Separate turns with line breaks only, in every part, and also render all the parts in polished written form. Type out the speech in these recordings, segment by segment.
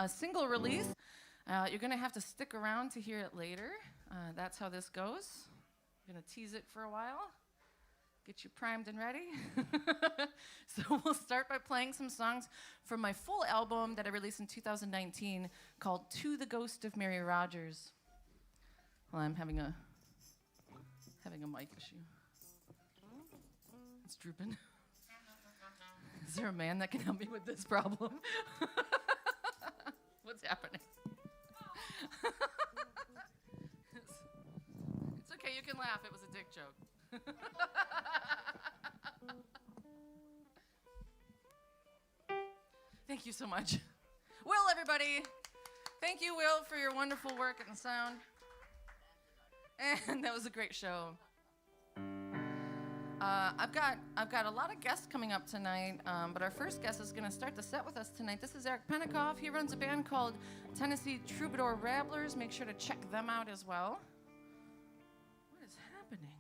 a single release. You're going to have to stick around to hear it later. That's how this goes. I'm going to tease it for a while, get you primed and ready. So we'll start by playing some songs from my full album that I released in 2019 called To the Ghost of Mary Rodgers. Well, I'm having a mic issue. It's drooping. Is there a man that can help me with this problem? What's happening? It's okay, you can laugh. It was a dick joke. Thank you so much. Will, everybody. Thank you, Will, for your wonderful work and sound. And that was a great show. I've got a lot of guests coming up tonight, but our first guest is going to start the set with us tonight. This is Eric Penikoff. He runs a band called Tennessee Troubadour Rabblers. Make sure to check them out as well. What is happening?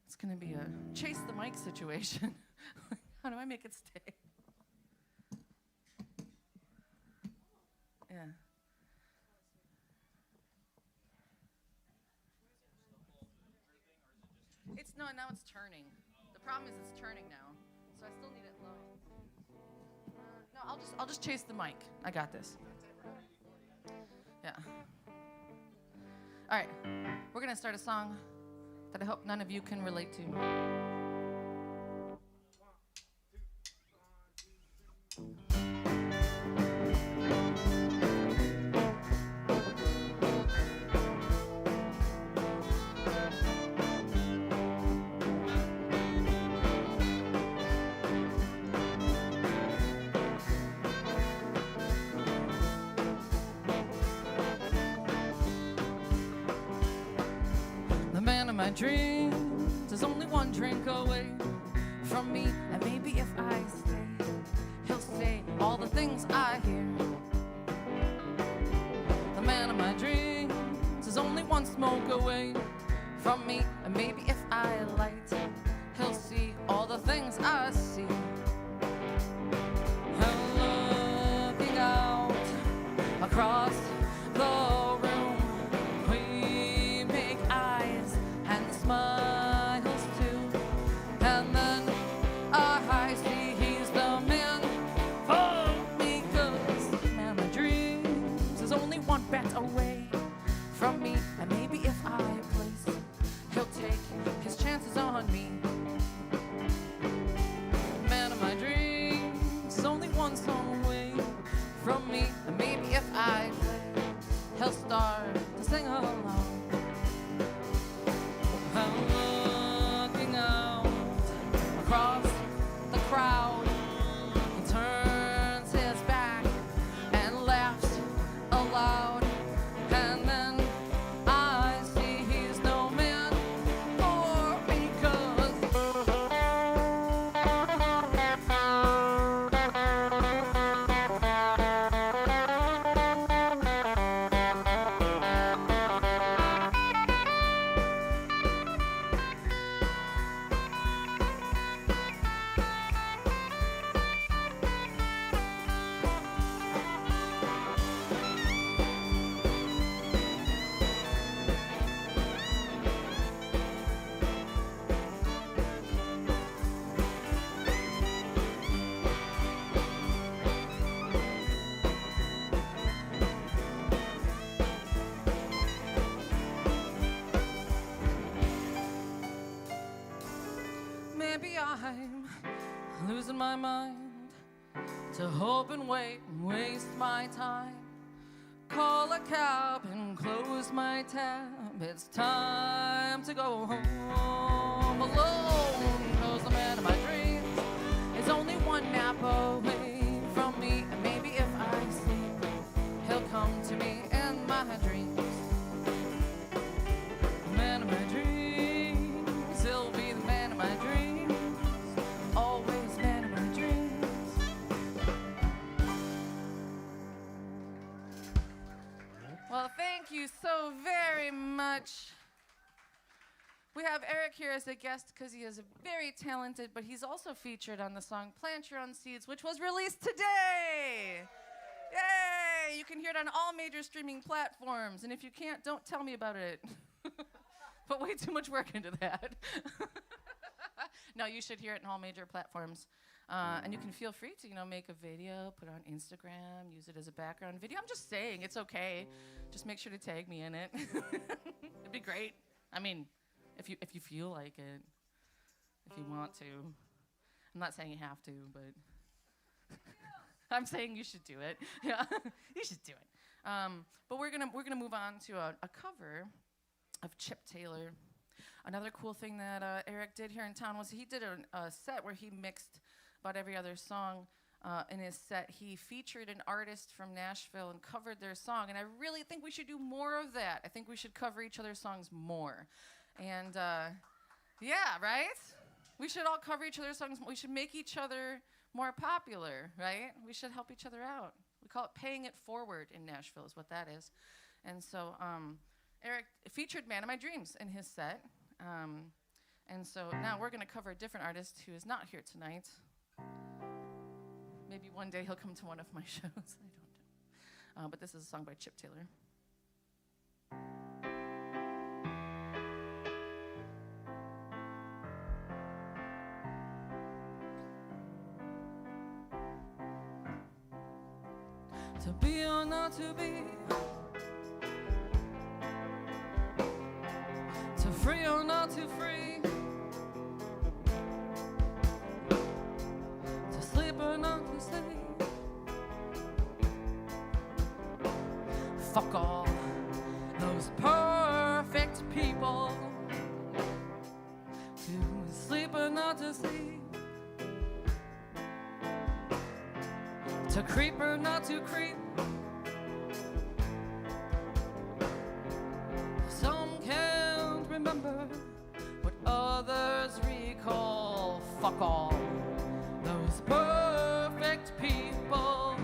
It's going to be a chase the mic situation. How do I make it stay? Yeah. Now it's turning. The problem is it's turning now, so I still need it low. No, I'll just chase the mic. I got this. Yeah. All right, we're gonna start a song that I hope none of you can relate to. My dreams is only one drink away from me, and maybe if I stay, he'll say all the things I hear. The man of my dreams is only one smoke away from me, and maybe if I light, he'll see all the things I see. I'm looking out across the smiles too, and then I see he's the man for me, 'cause the man of my dreams is only one bet away from me, and maybe if I place, he'll take his chances on me. The man of my dreams is only one song away from me, and maybe if I play, he'll start to sing along. I'm looking out across the crowd. He turns his back and laughs aloud, and then I see he's no man for me, 'cause maybe I'm losing my mind to hope and wait and waste my time. Call a cab and close my tab. It's time to go home alone, 'cause the man of my dreams is only one nap away from me, and maybe if I sleep, he'll come to me in my dreams. The man of my dreams, he'll be the man of my dreams. Always man of my dreams. Well, thank you so very much We have Eric here as a guest because he is very talented, but he's also featured on the song Plant Your Own Seeds, which was released today. Yay! You can hear it on all major streaming platforms, and if you can't, don't tell me about it. Put way too much work into that. No, you should hear it on all major platforms. And you can feel free to, make a video, put it on Instagram, use it as a background video. I'm just saying, it's okay. Just make sure to tag me in it. It'd be great. I mean, if you feel like it, if you want to. I'm not saying you have to, but I'm saying you should do it. Yeah, you should do it. But we're gonna move on to a cover of Chip Taylor. Another cool thing that Eric did here in town was he did a set where he mixed about every other song in his set. He featured an artist from Nashville and covered their song, and I really think we should do more of that. I think we should cover each other's songs more. And yeah, right? We should all cover each other's songs. We should make each other more popular, right? We should help each other out. We call it paying it forward in Nashville is what that is. And so Eric featured Man of My Dreams in his set. And so now we're going to cover a different artist who is not here tonight. Maybe one day he'll come to one of my shows. I don't know. But this is a song by Chip Taylor. To be or not to be, to free or not to free, to sleep or not to sleep. Fuck all those perfect people. To sleep or not to sleep, to creep or not to creep. Some can't remember what others recall. Fuck all those perfect people.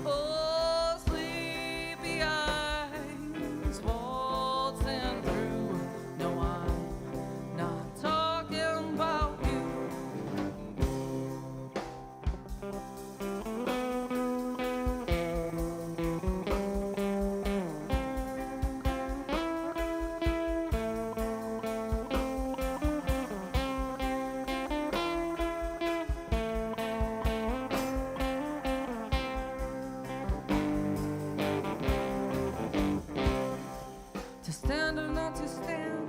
Oh, sleepy eyes waltzing through. No, I'm not talking about you. To stand or not to stand,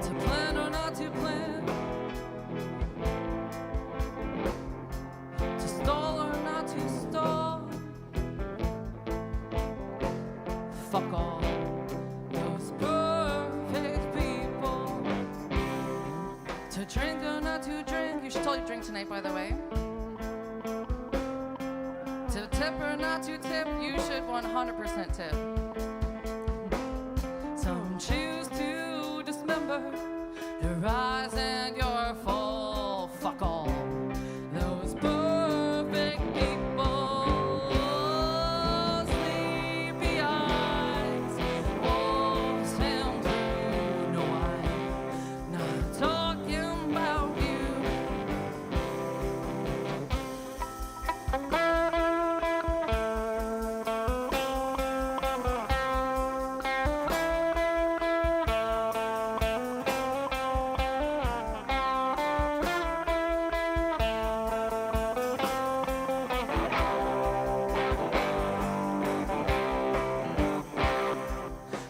to plan or not to plan, to stall or not to stall. Fuck all those perfect people. To drink or not to drink. You should totally drink tonight, by the way. To tip or not to tip, you should 100% tip. Some choose to dismember your rise and your fall. Fuck all those perfect people. Sleepy eyes wolves him through. No, I'm not talking about you.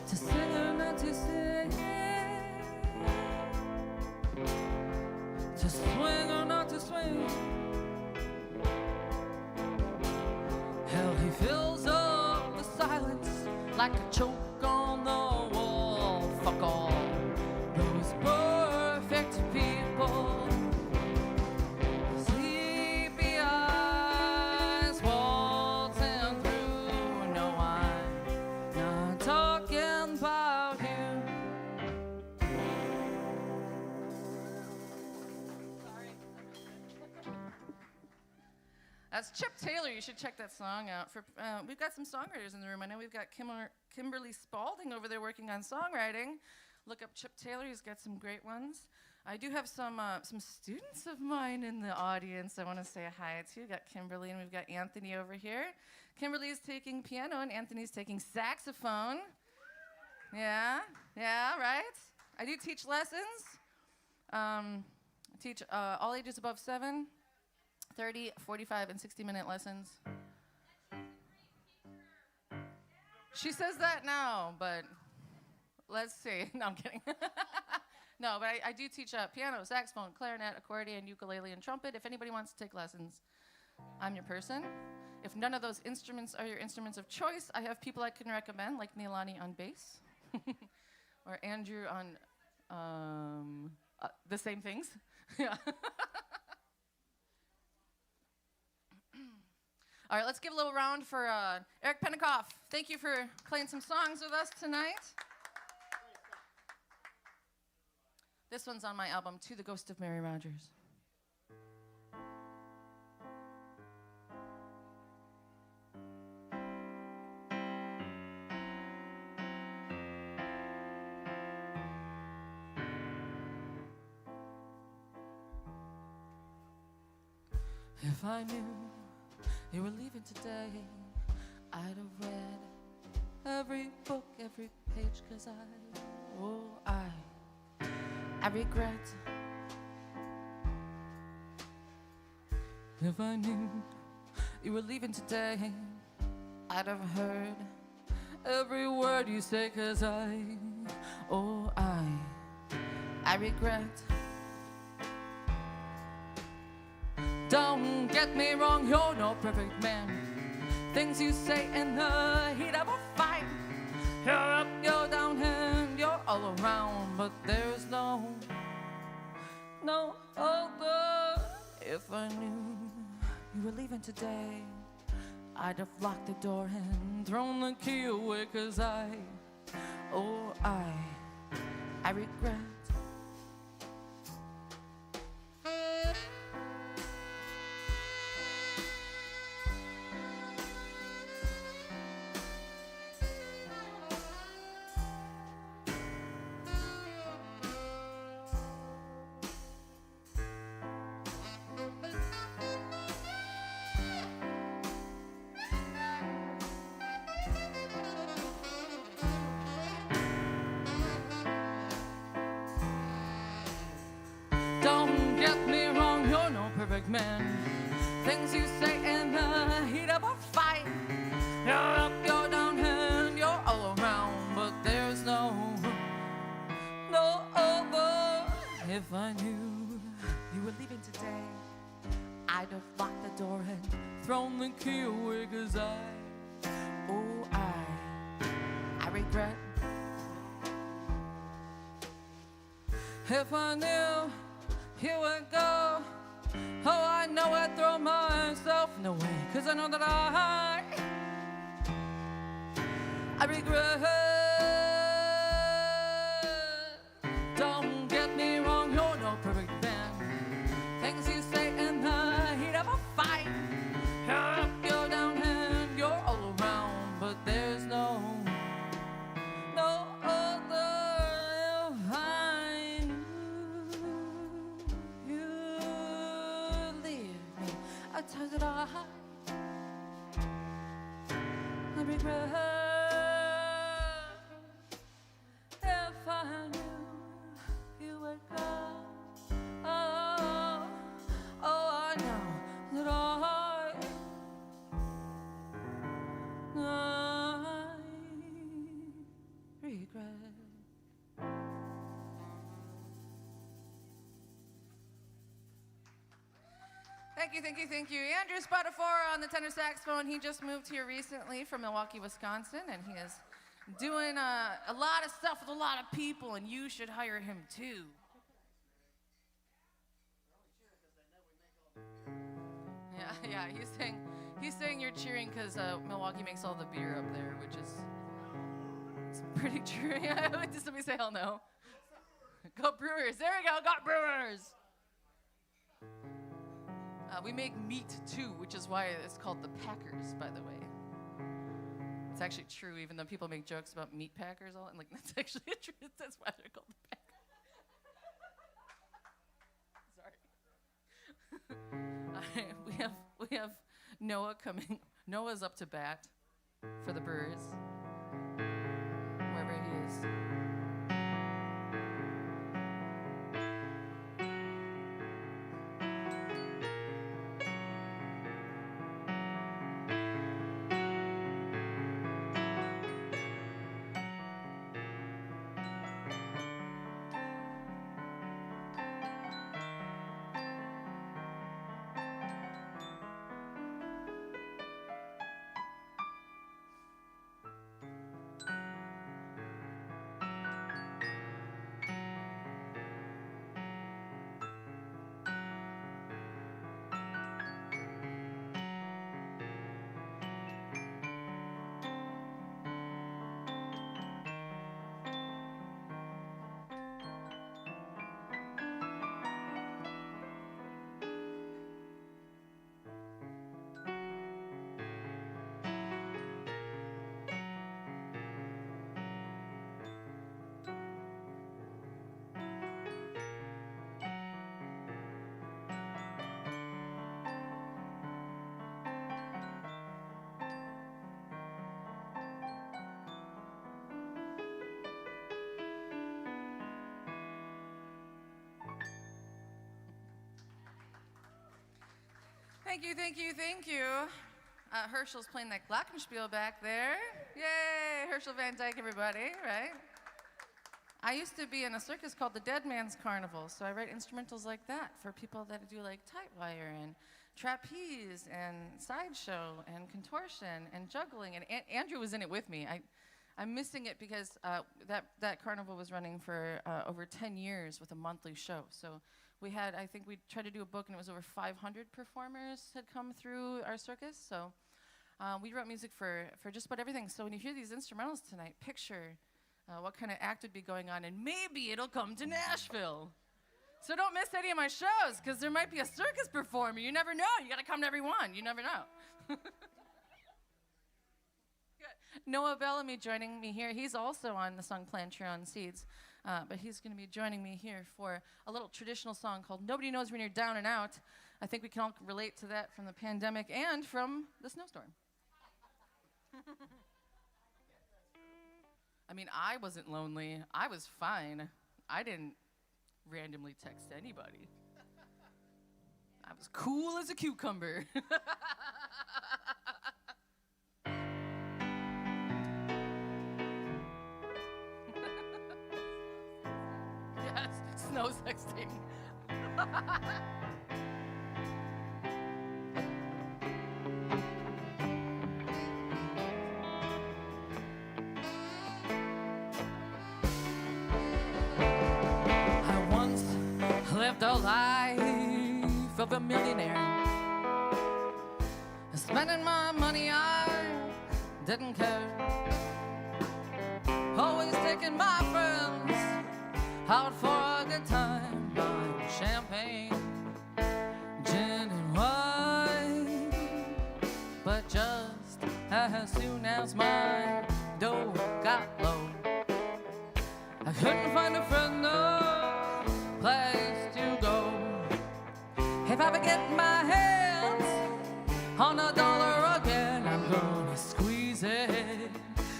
To sing or not to sing, to swing or not to swing. Hell, he fills up the silence like a choke on the wall. Fuck all those perfect people. Sleepy eyes waltzing through. No, I'm not talking about you. Sorry. That's Chip Taylor. You should check that song out. We've got some songwriters in the room. I know we've got Kimberly Spalding over there working on songwriting. Look up Chip Taylor, he's got some great ones. I do have some students of mine in the audience I want to say hi to. We've got Kimberly and we've got Anthony over here. Kimberly is taking piano and Anthony's taking saxophone. Yeah, right? I do teach lessons. I teach all ages above 7, 30, 45, and 60-minute lessons. She says that now, but let's see. No, I'm kidding. No, but I do teach piano, saxophone, clarinet, accordion, ukulele, and trumpet. If anybody wants to take lessons, I'm your person. If none of those instruments are your instruments of choice, I have people I can recommend, like Neilani on bass, or Andrew on the same things. Yeah. All right, let's give a little round for Eric Penikoff. Thank you for playing some songs with us tonight. This one's on my album, To the Ghost of Mary Rodgers. If I knew you were leaving today, I'd have read every book, every page, 'cause I regret. If I knew you were leaving today, I'd have heard every word you say, 'cause I regret. Don't get me wrong, you're no perfect man. Things you say in the heat of a fight, you're up, you're down, and you're all around, but there's no other. If I knew you were leaving today, I'd have locked the door and thrown the key away, 'cause I regret. Don't get me wrong, you're no perfect man. Things you say in the heat of a fight, you're up, you're down, and you're all around, but there's no other. If I knew you were leaving today, I'd have locked the door and thrown the key away, 'cause I regret. If I knew you would go, I know I'd throw myself away, 'cause I know that I regret. Don't get me wrong, you're no perfect man. Things you say in the heat of a fight, you're up, you're down, and you're all around, but there's no other. If I knew you'd leave me, I'd tell you that I regret. If I knew you would go, I know that I regret. Thank you. Andrew Spatafora on the tenor saxophone. He just moved here recently from Milwaukee, Wisconsin, and he is doing a lot of stuff with a lot of people, and you should hire him too. Yeah, he's saying you're cheering because Milwaukee makes all the beer up there, which is it's pretty true. Yeah, did somebody say hell no? Go Brewers! There we go, got Brewers! We make meat too, which is why it's called the Packers, by the way. It's actually true, even though people make jokes about meat packers all, and like that's actually a truth. That's why they're called the packers. Sorry. We have Noah coming. Noah's up to bat for the Brewers, wherever he is. Thank you. Herschel's playing that glockenspiel back there. Yay, Herschel Van Dyke, everybody, right? I used to be in a circus called the Dead Man's Carnival, so I write instrumentals like that for people that do like tight wire and trapeze and sideshow and contortion and juggling. And Andrew was in it with me. I'm missing it because that carnival was running for over 10 years with a monthly show. So I think we tried to do a book, and it was over 500 performers had come through our circus. So we wrote music for just about everything. So when you hear these instrumentals tonight, picture what kind of act would be going on, and maybe it'll come to Nashville. So don't miss any of my shows, because there might be a circus performer. You never know. You got to come to every one. You never know. Noah Bellamy joining me here. He's also on the song Planter on Seeds, but he's going to be joining me here for a little traditional song called Nobody Knows When You're Down and Out. I think we can all relate to that from the pandemic and from the snowstorm. I mean, I wasn't lonely. I was fine. I didn't randomly text anybody. I was cool as a cucumber. Yes, snow sexting. I once lived a life of a millionaire, spending my money, I didn't care. Always taking my friends out for a good time, buying champagne, gin and wine. But just as soon as my dough got low, I couldn't find a friend, no place to go. If I ever get my hands on $1 again, I'm gonna squeeze it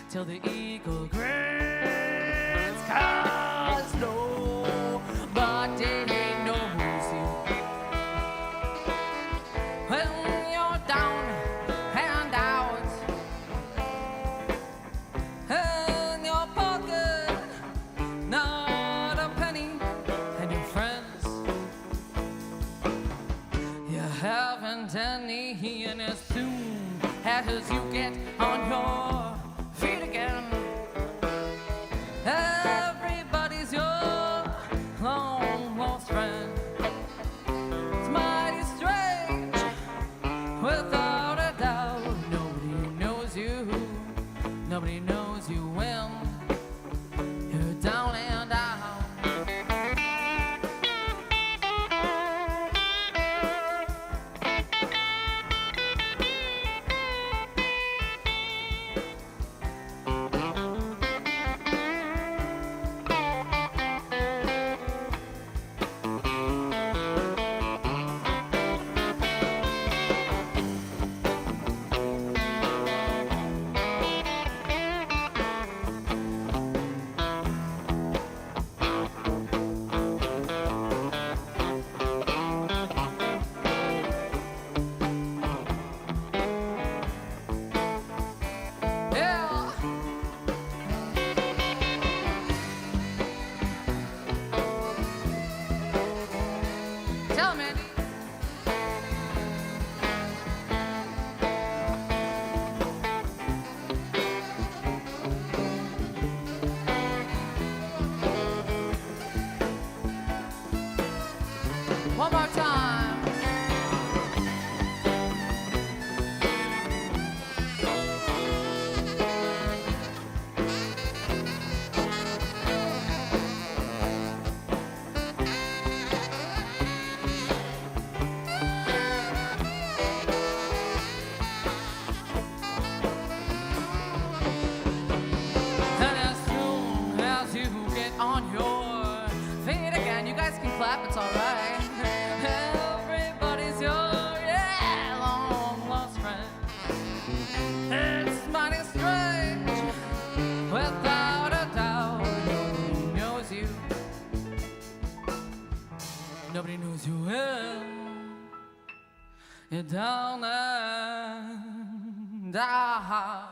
till the eagle grins, 'cause nobody knows you when you're down and out. In your pocket, not a penny, and your friends, you haven't any, and as soon as you get on your feet again, everybody's your long lost friend. It's mighty strange, without a doubt. Nobody knows you, nobody knows you when you're down and out. you're down and out.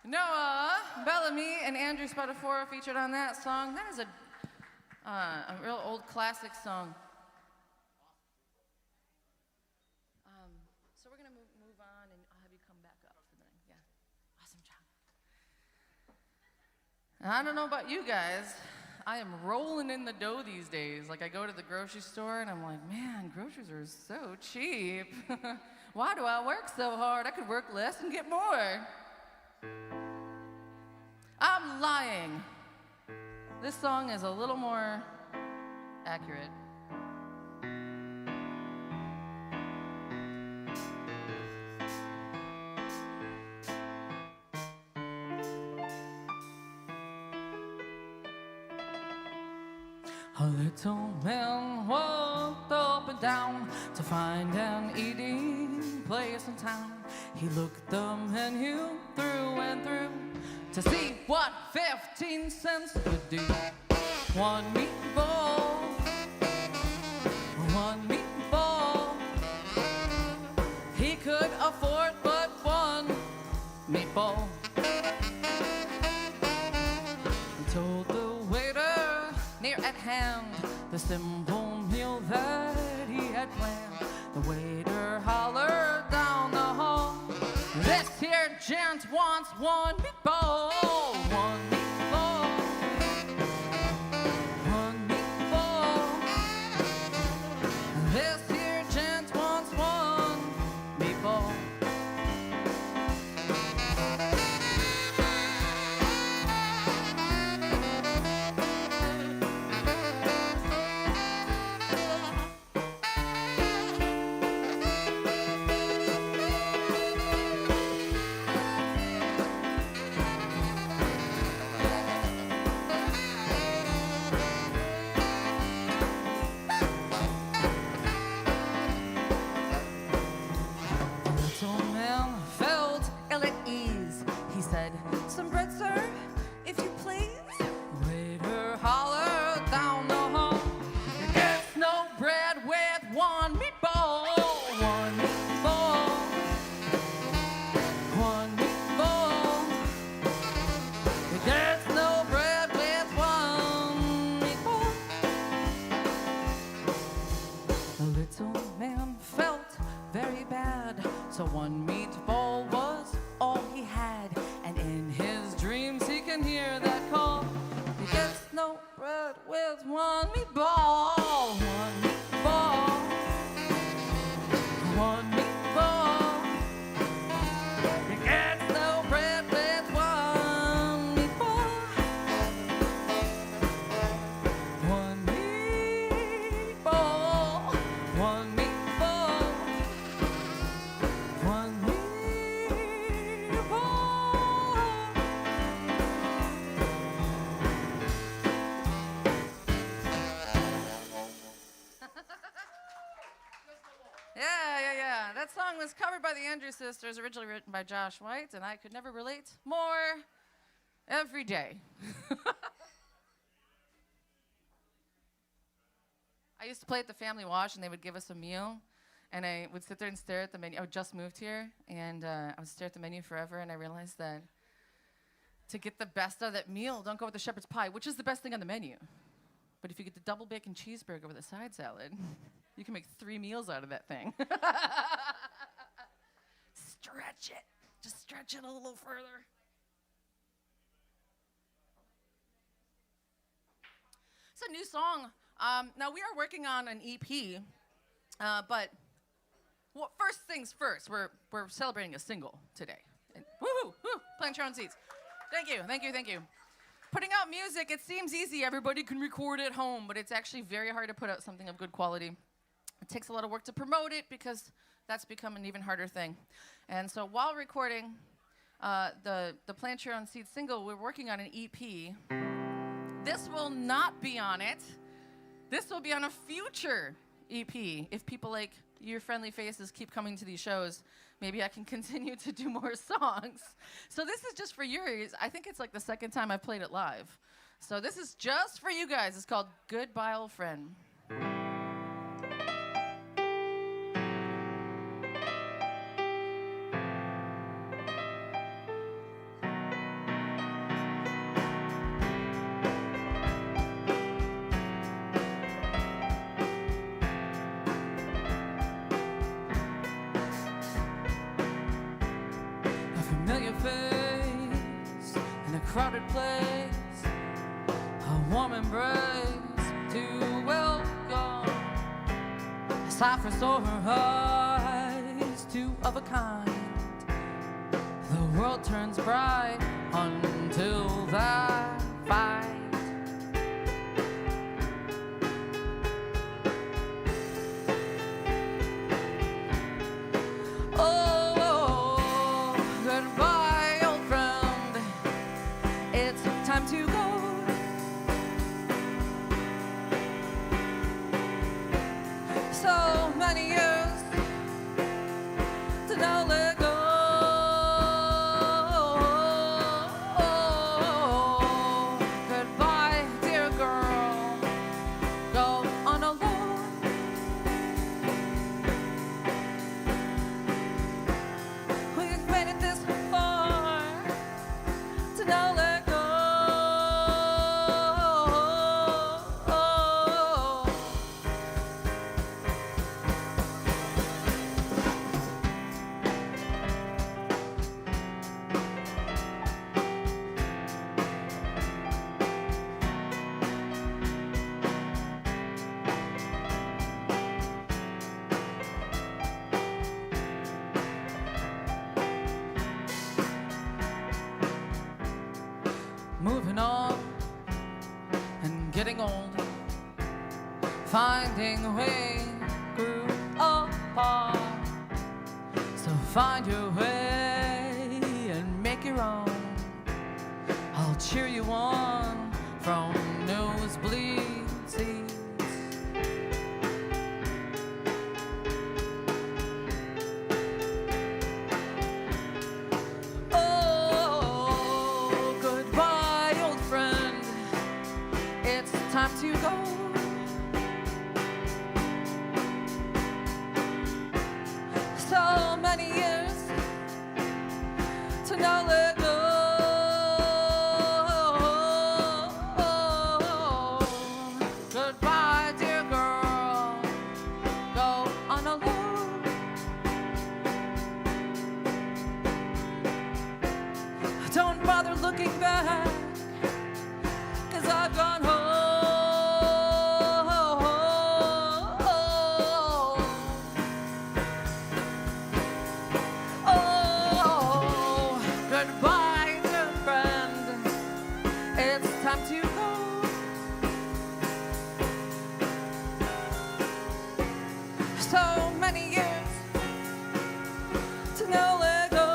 Noah Bellamy and Andrew Spatafora featured on that song. That is a real old classic song. So we're going to move on, and I'll have you come back up for the next. Yeah. Awesome job. I don't know about you guys. I am rolling in the dough these days. Like, I go to the grocery store, and I'm like, man, groceries are so cheap. Why do I work so hard? I could work less and get more. I'm lying. This song is a little more accurate. A little man walked up and down to find an eating place in town. He looked the menu through and through to see what 15 cents could do. One meatball, one meatball. He could afford but one meatball. He told the waiter near at hand the simple meal that he had planned. The waiter hollered down the hall, this here gent wants one meatball. One meatball, one meatball. This here gent wants one meatball. Some bread, sir, if you please. Waiter hollered down the hall, there's no bread with one meatball. One meatball, one meatball. There's no bread with one meatball. The little man felt very bad, so one meatball was all he had. And in his dreams he can hear that call. He gets no bread with one meatball. One meatball, one meatball. He gets no bread with one meatball. One meatball, one meatball, one meatball. Yeah. That song was covered by the Andrews Sisters, originally written by Josh White, and I could never relate more every day. I used to play at the Family Wash, and they would give us a meal, and I would sit there and stare at the menu. I just moved here, and I would stare at the menu forever, and I realized that to get the best out of that meal, don't go with the shepherd's pie, which is the best thing on the menu. But if you get the double bacon cheeseburger with a side salad, you can make 3 meals out of that thing. Stretch it. Just stretch it a little further. It's a new song. Now, we are working on an EP, but first things first, we're celebrating a single today. And woo, plant your own seeds. Thank you. Putting out music, it seems easy. Everybody can record at home, but it's actually very hard to put out something of good quality. It takes a lot of work to promote it because that's become an even harder thing. And so while recording the Plant Your Own Seed single, we're working on an EP. This will not be on it. This will be on a future EP if people like your friendly faces keep coming to these shows, maybe I can continue to do more songs. So this is just for yours. I think it's like the second time I've played it live. So this is just for you guys. It's called Goodbye, Old Friend. Familiar face in a crowded place, a warm embrace to welcome. A sigh for sore eyes, two of a kind. The world turns bright until that fight. Time to go. So many years to not let go. Goodbye, dear girl. Go on alone. We've made it this far to not let go. Moving on and getting old, finding a way grew apart. So find your way and make your own. I'll cheer you on from nosebleed seats. Time to go. So many years to not let go. Goodbye, dear girl. Go on alone. Don't bother looking back, 'cause I've gone home. Goodbye, dear friend. It's time to go. So many years to not let go.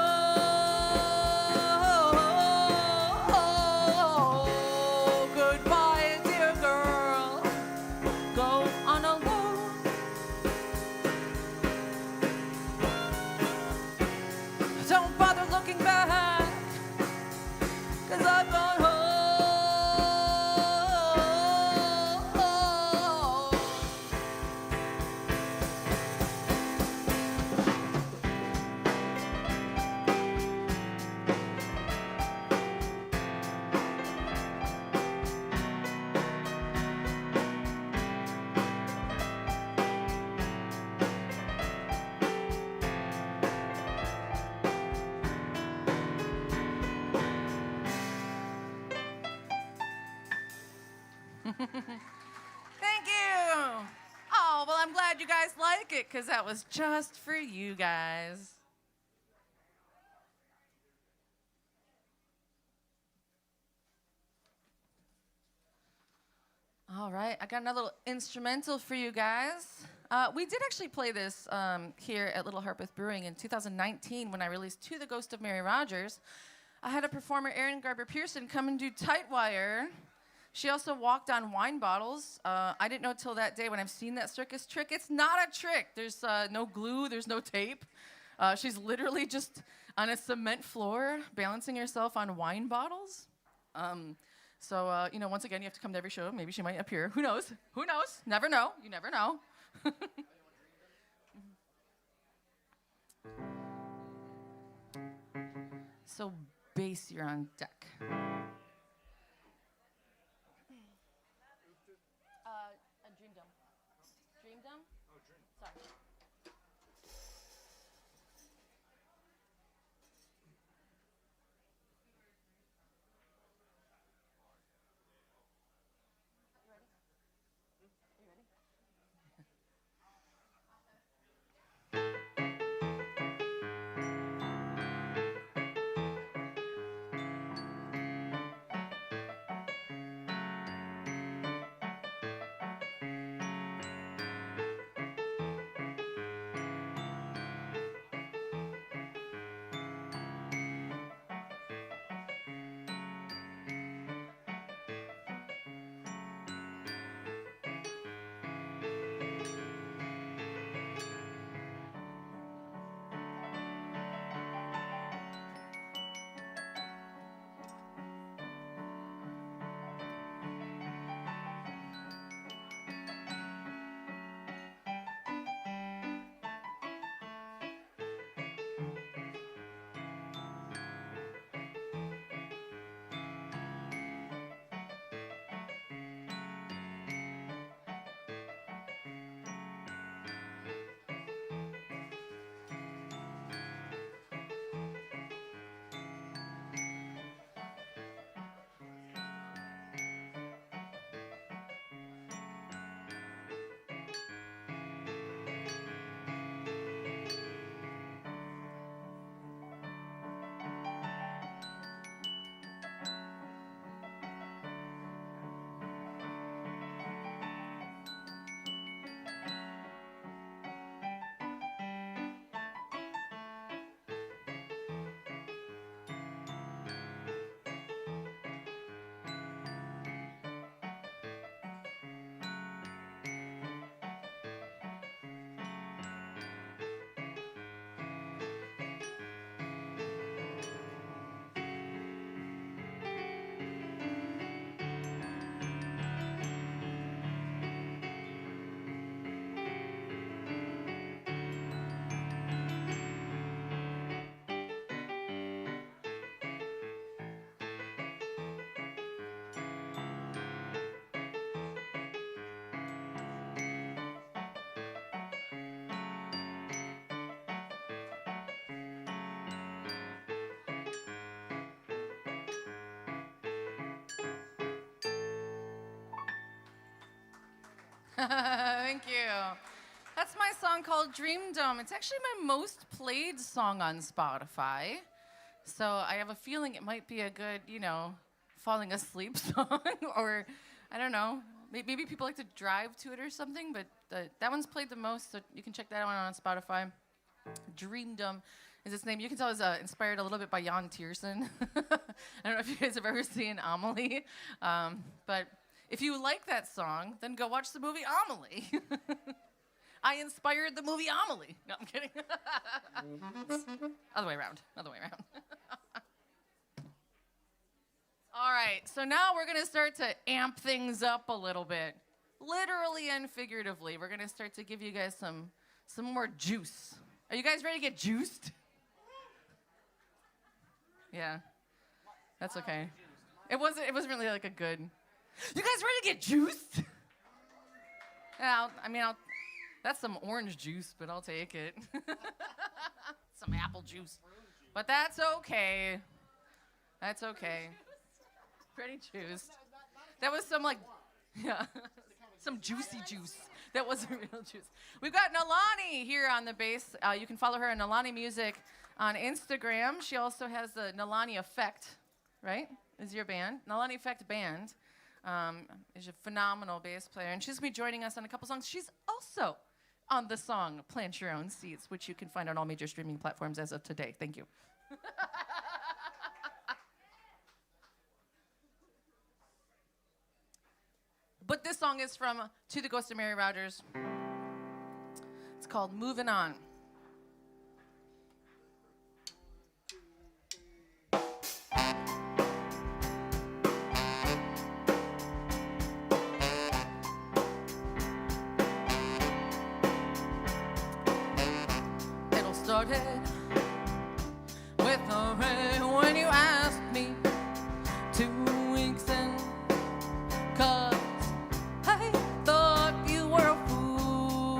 Goodbye, dear girl. Go on alone. Don't bother looking back, 'cause I've gone home. Thank you. Oh, well, I'm glad you guys like it, because that was just for you guys. All right, I got another little instrumental for you guys. We did actually play this here at Little Harpeth Brewing in 2019 when I released To the Ghost of Mary Rodgers. I had a performer, Aaron Garber Pearson, come and do Tight Wire. She also walked on wine bottles. I didn't know till that day when I've seen that circus trick. It's not a trick. There's no glue. There's no tape. She's literally just on a cement floor balancing herself on wine bottles. So, once again, you have to come to every show. Maybe she might appear. Who knows? Who knows? Never know. You never know. So, bass, you're on deck. Dream Dome. Dream Dome? Oh, Dream. Sorry. Thank you. That's my song called Dream Dome. It's actually my most played song on Spotify. So I have a feeling it might be a good, falling asleep song. Or, I don't know, maybe people like to drive to it or something. But that one's played the most, so you can check that one on Spotify. Dream Dome is its name. You can tell it's inspired a little bit by Jan Tiersen. I don't know if you guys have ever seen Amelie. But if you like that song, then go watch the movie Amelie. I inspired the movie Amelie. No, I'm kidding. Other way around. All right, so now we're going to start to amp things up a little bit. Literally and figuratively. We're going to start to give you guys some more juice. Are you guys ready to get juiced? Yeah. That's okay. It wasn't really like a good... You guys ready to get juiced? Yeah, that's some orange juice, but I'll take it. Some apple juice. But that's okay. That's okay. Pretty juiced. That was some some juicy juice. That wasn't real juice. We've got Nalani here on the bass. You can follow her at Nalani Music on Instagram. She also has the Nalani Effect, right? Is your band. Nalani Effect Band is a phenomenal bass player. And she's going to be joining us on a couple songs. She's also on the song Plant Your Own Seeds, which you can find on all major streaming platforms as of today. Thank you. But this song is from To the Ghost of Mary Rodgers. It's called Moving On. It all started with a rain when you asked me 2 weeks in, 'cause I thought you were a fool,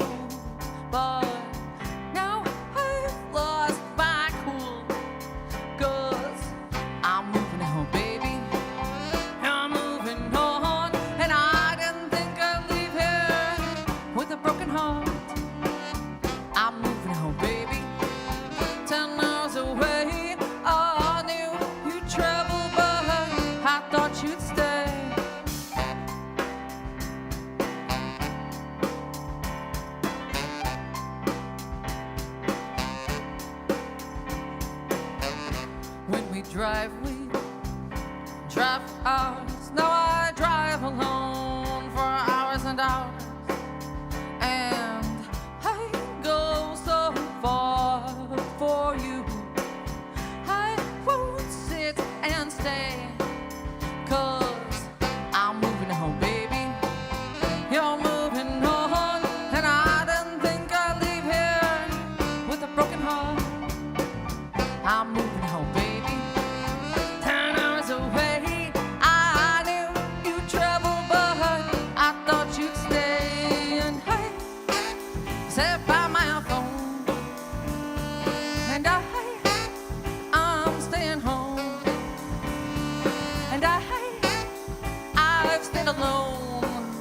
but now I've lost my cool, 'cause I'm moving on, baby. I'm moving on, and I didn't think I'd leave here with a broken heart. I'm moving on, baby. 10 miles away, I knew you'd travel, but I thought you'd stay. When we drive for hours. Now I drive alone for hours and hours, and I go so far for you. I won't sit and stay, 'cause I'm moving home, baby. You're moving on, and I didn't think I'd leave here with a broken heart. I'm moving home, baby. 10 hours away, I knew you'd travel, but I thought you'd stay. And I sat by my phone, and I'm staying home. And I've stayed alone,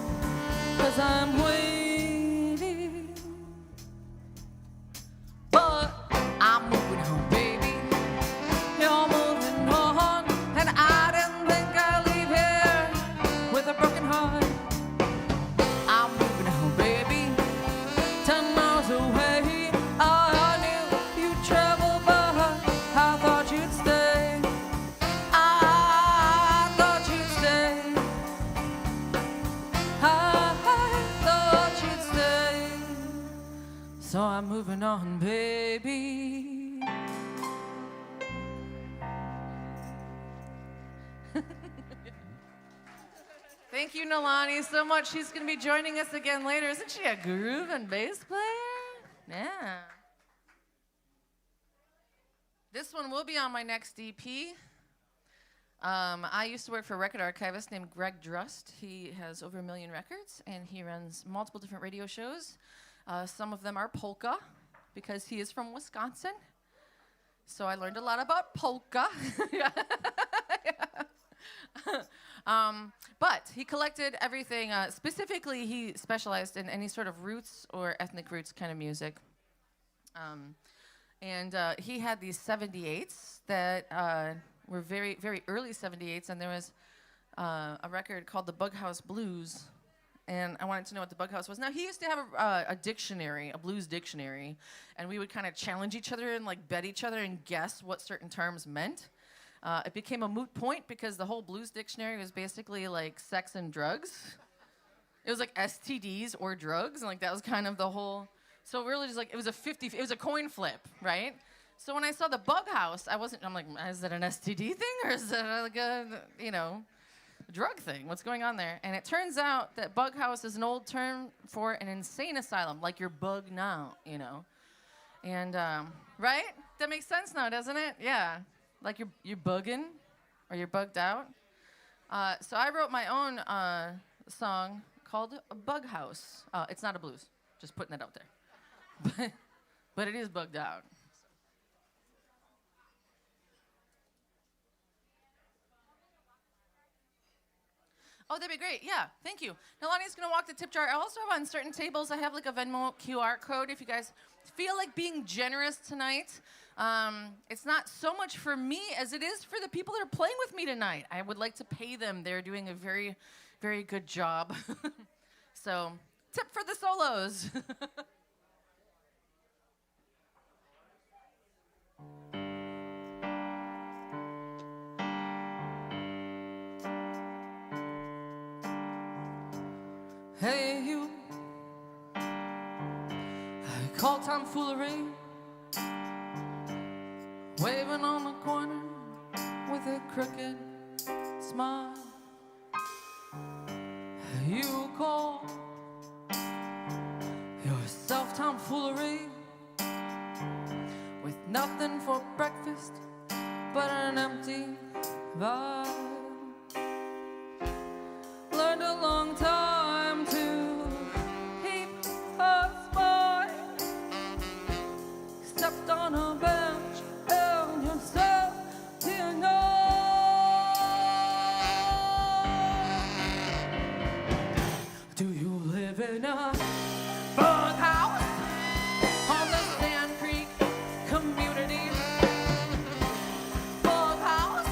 'cause I'm waiting. But I'm moving home, baby. You're moving on, and I didn't think I'd leave here with a broken heart. I'm moving home, baby. 10 miles away, I knew you'd travel, but I thought you'd stay. I thought you'd stay. I thought you'd stay. So I'm moving on, baby. Thank you, Nalani, so much. She's going to be joining us again later. Isn't she a groove and bass player? Yeah. This one will be on my next EP. I used to work for a record archivist named Greg Drust. He has over 1 million records, and he runs multiple different radio shows. Some of them are polka, because he is from Wisconsin. So I learned a lot about polka. Yeah. But he collected everything. Specifically, he specialized in any sort of roots or ethnic roots kind of music. And he had these 78s that were very, very early 78s. And there was a record called the Bughouse Blues. And I wanted to know what the Bughouse was. Now, he used to have a dictionary, a blues dictionary. And we would kind of challenge each other and like bet each other and guess what certain terms meant. It became a moot point because the whole blues dictionary was basically like sex and drugs. It was like STDs or drugs, and like that was kind of the whole. So really, just like it was a coin flip, right? So when I saw the Bughouse, I'm like, is that an STD thing or is that like a drug thing? What's going on there? And it turns out that Bughouse is an old term for an insane asylum, like you're bugged now, And right? That makes sense now, doesn't it? Yeah. Like you're bugging, or you're bugged out. So I wrote my own song called Bughouse. It's not a blues, just putting that out there. But it is bugged out. Oh, that'd be great. Yeah, thank you. Nalani's going to walk the tip jar. I also have on certain tables, I have like a Venmo QR code if you guys feel like being generous tonight. It's not so much for me as it is for the people that are playing with me tonight. I would like to pay them. They're doing a very, very good job. So, tip for the solos. Hey, you, I call tomfoolery, waving on the corner with a crooked smile. You call yourself tomfoolery, with nothing for breakfast but an empty vibe. Learned a long time to keep a smile. Stepped on a bench and yourself didn't know. Do you live in a bug house on the Sand Creek community? Bug house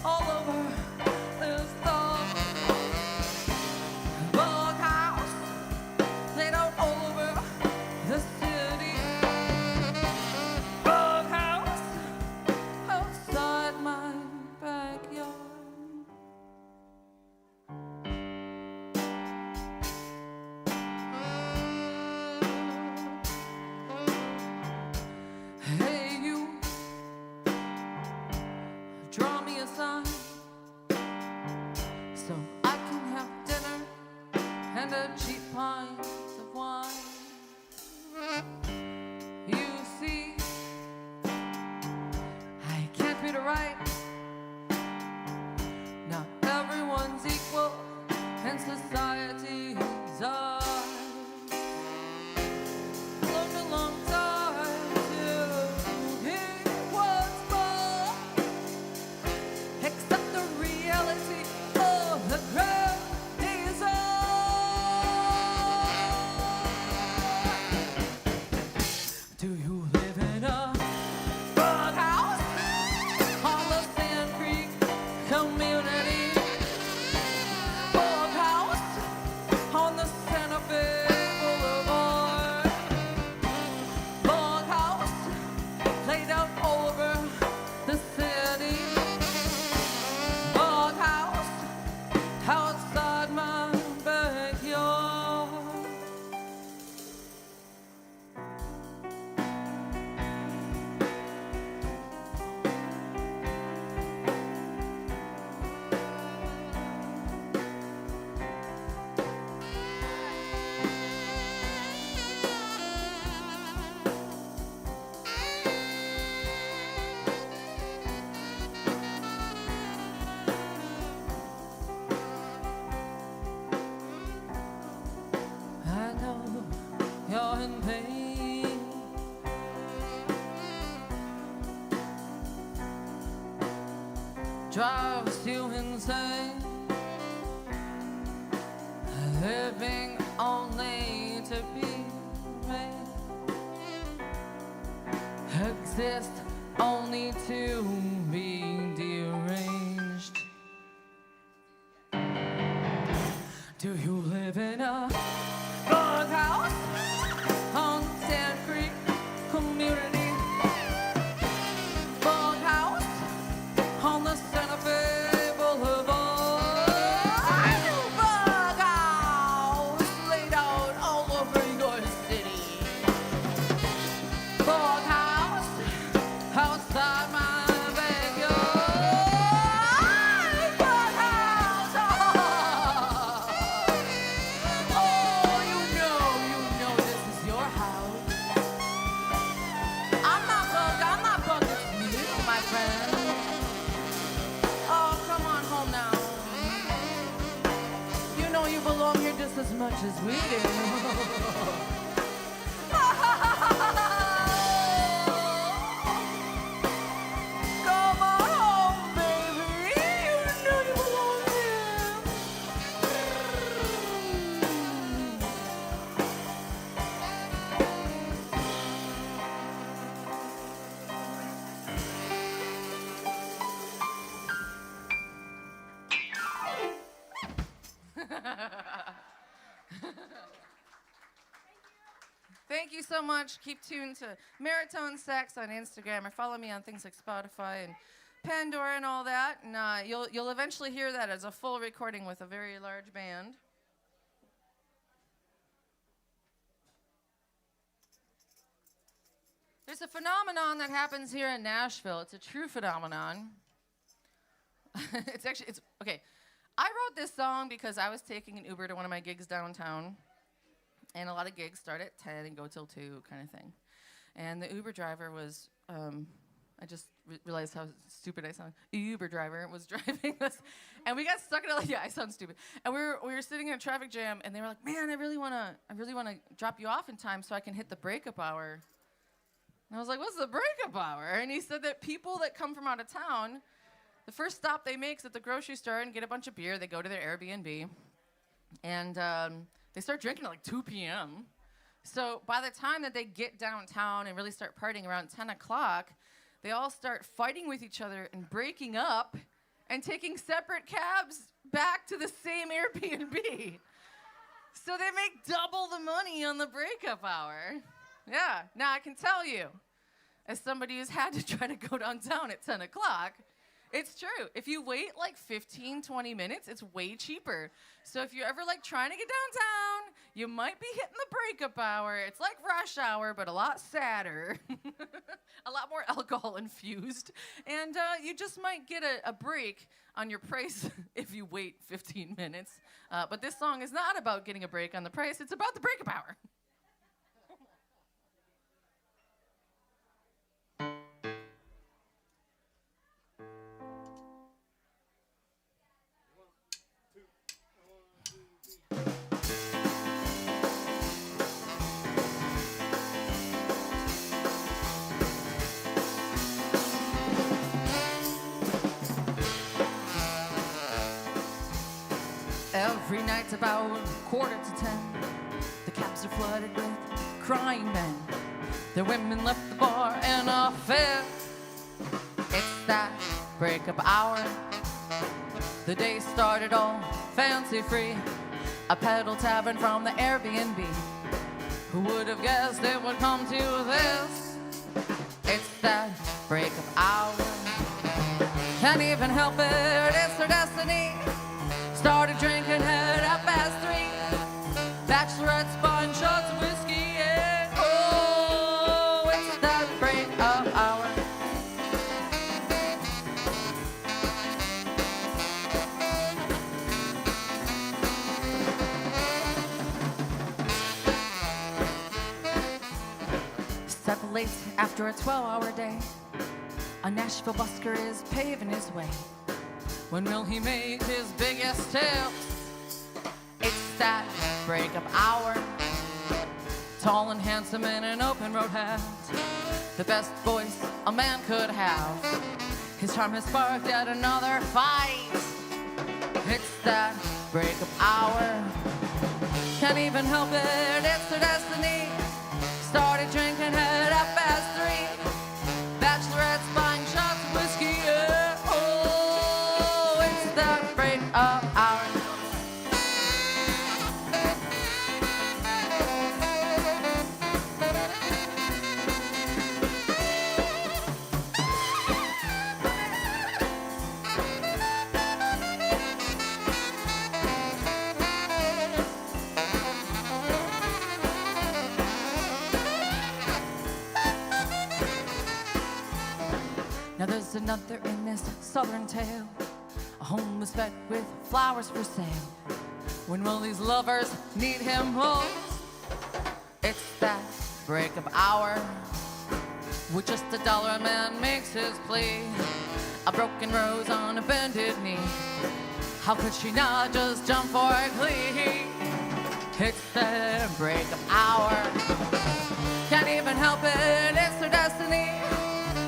all over this town. Bug house laid out all over the city. Bug house outside my backyard. Hey, you, draw me a sign so I can have dinner and a cheap pint of wine. You see, I can't be the right. Not everyone's equal in society's eyes. Learned a long time to hear what's more, accept the reality of the grand design. Do you live in a bug house on the Sand Creek community? Bug house on the Santa Fe Boulevard. Bug house laid out all over the city. Bug house outside my backyard. I know you're in pain. Drives you insane. Living only to be made. Exist only to be deranged. Do you live in a bug house on Sand Creek community? Bug house on the Santa Fe Boulevard. Bug house laid out all over your city. Bug house outside my backyard. Bug house. Oh, you know this is your house. I'm not bugged, it's you, my friend. Oh, come on home now. You know you belong here just as much as we do. Come on home, baby. You know you belong here. Thank you so much. Keep tuned to Maritone Sex on Instagram, or follow me on things like Spotify and Pandora and all that. And you'll eventually hear that as a full recording with a very large band. There's a phenomenon that happens here in Nashville. It's a true phenomenon. It's okay. I wrote this song because I was taking an Uber to one of my gigs downtown, and a lot of gigs start at 10 and go till 2 kind of thing. And the Uber driver was, I just realized how stupid I sound. Uber driver was driving us, and we got stuck in it. Like, yeah, I sound stupid. And we were sitting in a traffic jam, and they were like, "Man, I really wanna drop you off in time so I can hit the breakup hour." And I was like, "What's the breakup hour?" And he said that people that come from out of town, the first stop they make is at the grocery store and get a bunch of beer. They go to their Airbnb, and they start drinking at like 2 p.m. So by the time that they get downtown and really start partying around 10 o'clock, they all start fighting with each other and breaking up and taking separate cabs back to the same Airbnb. So they make double the money on the breakup hour. Yeah, now I can tell you, as somebody who's had to try to go downtown at 10 o'clock, it's true. If you wait like 15, 20 minutes, it's way cheaper. So if you're ever like trying to get downtown, you might be hitting the breakup hour. It's like rush hour, but a lot sadder. A lot more alcohol infused. And you just might get a break on your price if you wait 15 minutes. But this song is not about getting a break on the price. It's about the breakup hour. Every night's about 9:45. The cabs are flooded with crying men. Their women left the bar in a fit. It's that breakup hour. The day started all fancy-free. A pedal tavern from the Airbnb. Who would have guessed it would come to this? It's that breakup hour. Can't even help it, it's their destiny. Started drinking at 3:30. Bachelorette's buying shots of whiskey, yeah. Oh, it's that breakup hour. Seven late after a 12-hour day, a Nashville busker is paving his way. When will he make his biggest tips? It's that breakup hour. Tall and handsome in an open road hat. The best voice a man could have. His charm has sparked yet another fight. It's that breakup hour. Can't even help it, it's their destiny. Started drinking at 3:30. Bachelorette's buying shots of whiskey, yeah. Breakup hour. Now there's another in this southern tale. A home was fed with flowers for sale. When will these lovers need him most? It's that breakup hour. With just $1 a man makes his plea. A broken rose on a bended knee. How could she not just jump for a glee? It's that breakup hour. Can't even help it, it's their destiny.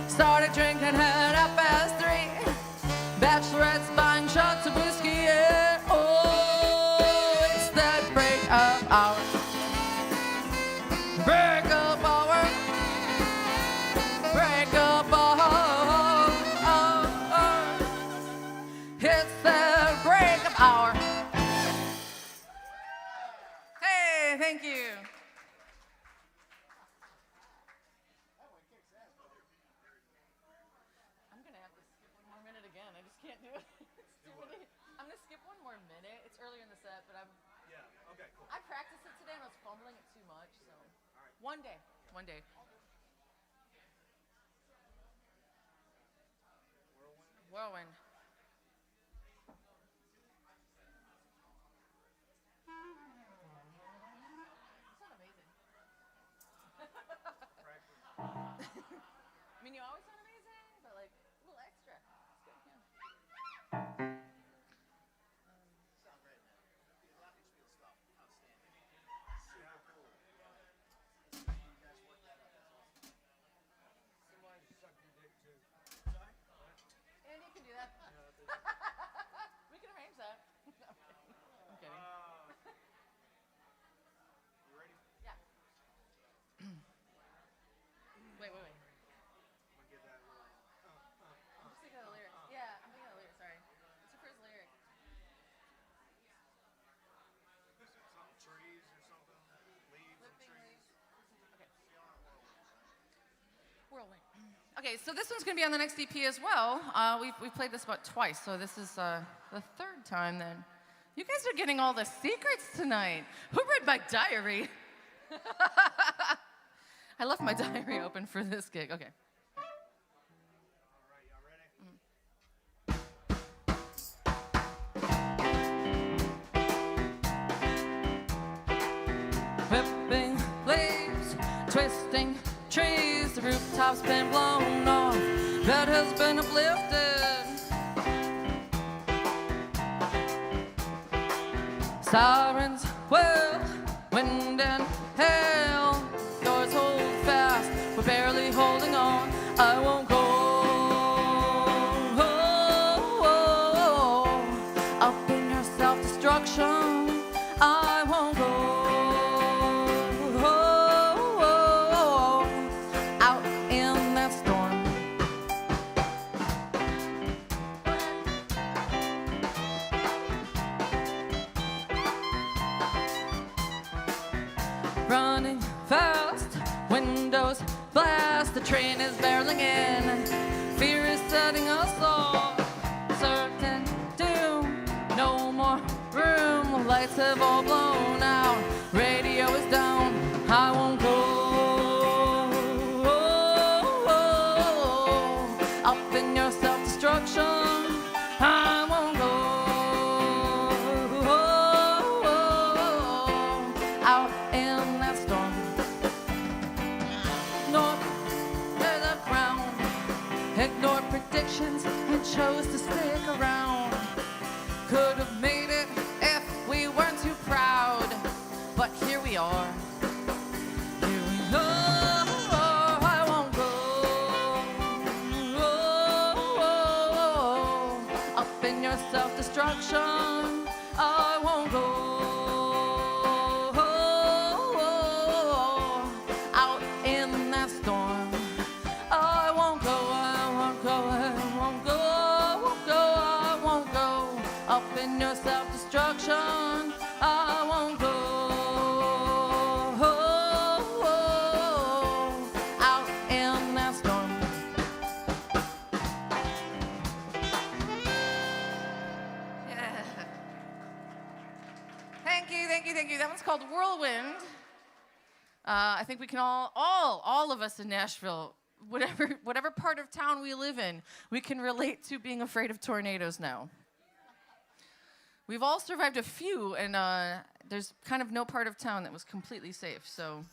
Started drinking at 3:30. Bachelorette's buying shots of whiskey, yeah. Oh, it's that breakup hour. Breakup hour. Breakup hour. It's that breakup hour. Hey, thank you. I'm gonna skip one more minute. It's earlier in the set, but okay, cool. I practiced it today and I was fumbling it too much, so. All right. One day. Whirlwind. Sound amazing. I mean, you always sound amazing, but like a little extra. It's good, yeah.
Sound great, man. A lot of these field stuff, outstanding. Yeah, cool. You guys worked that out. That's awesome.
Somebody suck your dick too.
Sorry?
Andy can do that. We can arrange that. I'm kidding.
You ready?
Yeah. Wait.
I'm gonna get that little.
I'm just thinking of the lyrics. Yeah, I'm thinking of the lyrics. Sorry. What's your first lyric?
Something trees or something. Leaves and
Flipping
trees.
leaves. Okay.
See on
Whirlwind. Okay, so this one's going to be on the next EP as well. We've played this about twice, so this is the third time then. You guys are getting all the secrets tonight. Who read my diary? I left my diary open for this gig. Okay.
All right, y'all ready?
Whipping leaves, twisting trees, the rooftop's been blown off, bed has been uplifted. Sirens wail, wind and hail, doors hold fast, we're barely holding on, I won't go. Up in your self-destruction, I won't go. Out in that storm. Running fast, windows blast, the train is barreling in, fear is setting us off, certain doom, no more room, lights have all blown out, radio is down, I won't go. Up in your self-destruction, I won't go. Out in that storm, north to the ground, ignored predictions and chose to stick around. Could have made it if we weren't too proud, but here we are. Here we are. I won't go. Up in your self-destruction, I won't go. Out in that storm, I won't go. I won't go. I won't go. I won't go. I won't go. Up in your self-destruction, I won't go. Out in that storm. Yeah. Thank you. That one's called Whirlwind. I think we can all of us in Nashville, whatever part of town we live in, we can relate to being afraid of tornadoes now. We've all survived a few, and there's kind of no part of town that was completely safe, so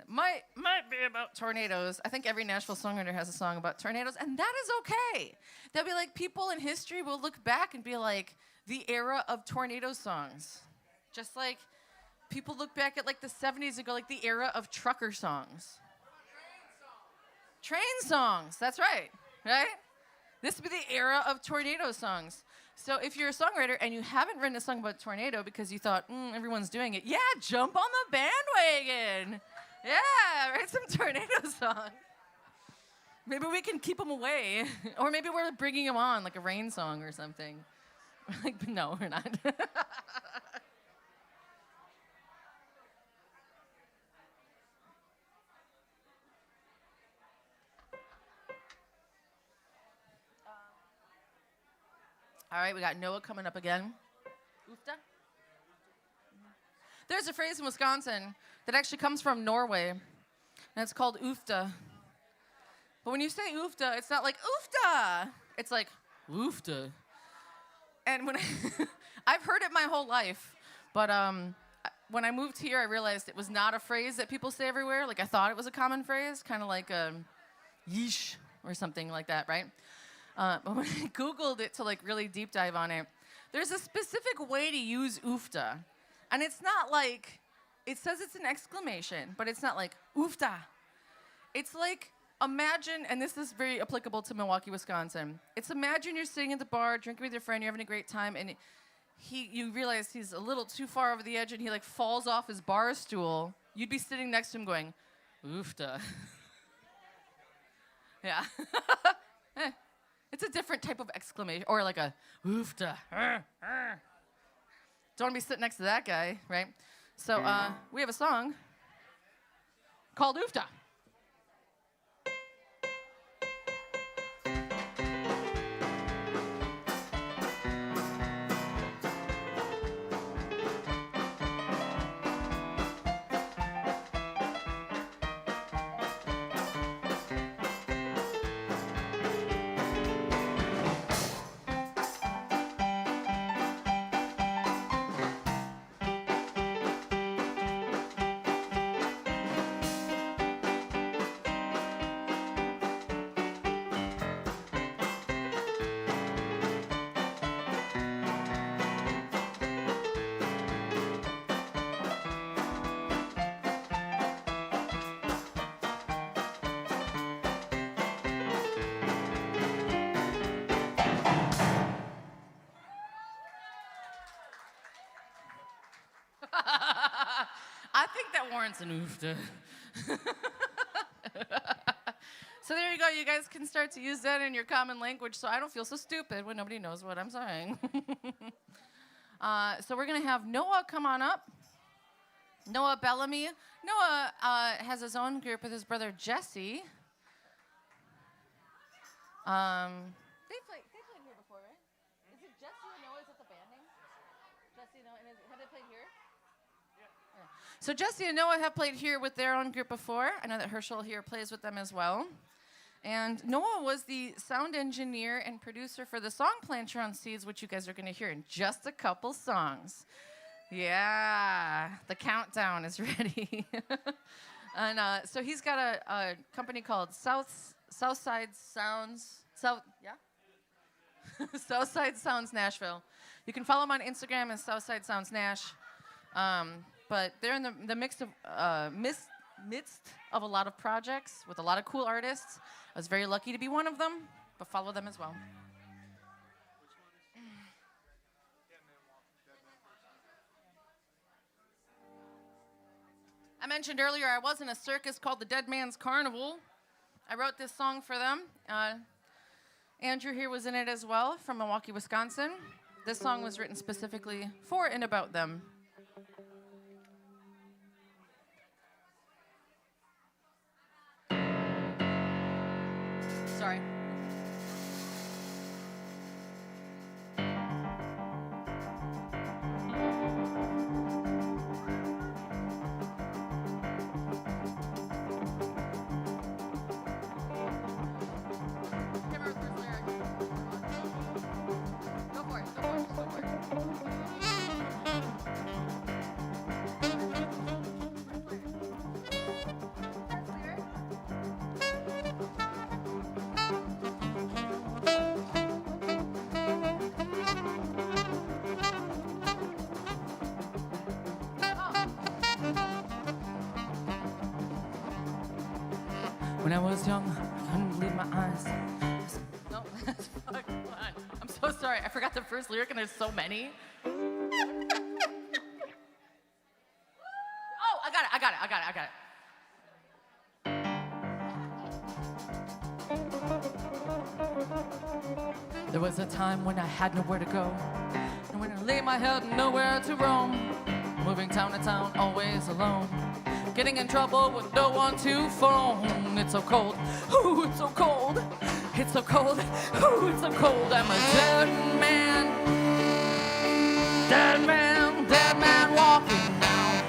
it might be about tornadoes. I think every Nashville songwriter has a song about tornadoes, and that is okay. They'll be like, people in history will look back and be like, the era of tornado songs. Just like people look back at like the 70s and go like, the era of trucker songs. Train songs, that's right? This would be the era of tornado songs. So if you're a songwriter and you haven't written a song about a tornado because you thought, everyone's doing it, yeah, jump on the bandwagon. Yeah, write some tornado songs. Maybe we can keep them away. Or maybe we're bringing them on, like a rain song or something. Like, no, we're not. All right, we got Noah coming up again. Oofta? There's a phrase in Wisconsin that actually comes from Norway, and it's called oofta. But when you say oofta, it's not like oofta. It's like, oofta. And when I've heard it my whole life, but when I moved here, I realized it was not a phrase that people say everywhere. Like, I thought it was a common phrase, kind of like yeesh or something like that, right? But when I Googled it to like really deep dive on it, there's a specific way to use oofta. And it's not like, it says it's an exclamation, but it's not like oofta. It's like, imagine, and this is very applicable to Milwaukee, Wisconsin. It's imagine you're sitting at the bar, drinking with your friend, you're having a great time, and you realize he's a little too far over the edge, and he like falls off his bar stool. You'd be sitting next to him going, oofta. Yeah. It's a different type of exclamation, or like a oofta. Don't want to be sitting next to that guy, right? So we have a song called Oofta. I think that warrants an oofta. So there you go. You guys can start to use that in your common language so I don't feel so stupid when nobody knows what I'm saying. So we're going to have Noah come on up. Noah Bellamy. Noah has his own group with his brother Jesse. They played here before, right? Is it Jesse and Noah? Is it the band name? Jesse and Noah. And have they played here? Yeah. So Jesse and Noah have played here with their own group before. I know that Herschel here plays with them as well. And Noah was the sound engineer and producer for the song Planter on Seeds, which you guys are going to hear in just a couple songs. Yeah, the countdown is ready. And so he's got a company called Southside Sounds. Southside Sounds Nashville. You can follow him on Instagram as Southside Sounds Nash. But they're in the midst of a lot of projects with a lot of cool artists. I was very lucky to be one of them, but follow them as well. I mentioned earlier I was in a circus called the Dead Man's Carnival. I wrote this song for them. Andrew here was in it as well, from Milwaukee, Wisconsin. This song was written specifically for and about them. Sorry. When I was young, I couldn't believe my eyes. No, that's fucking fun. I'm so sorry. I forgot the first lyric, and there's so many. Oh, I got it. There was a time when I had nowhere to go, and when I lay my head, nowhere to roam. Moving town to town, always alone. Getting in trouble with no one to phone. It's so cold, ooh, it's so cold. It's so cold, ooh, it's so cold. I'm a dead man walking now.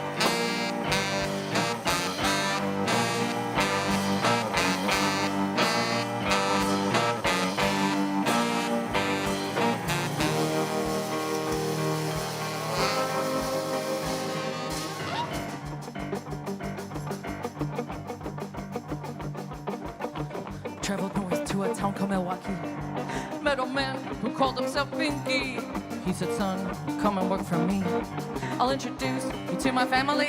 town called Milwaukee. Met a man who called himself Pinky. He said, son, come and work for me. I'll introduce you to my family.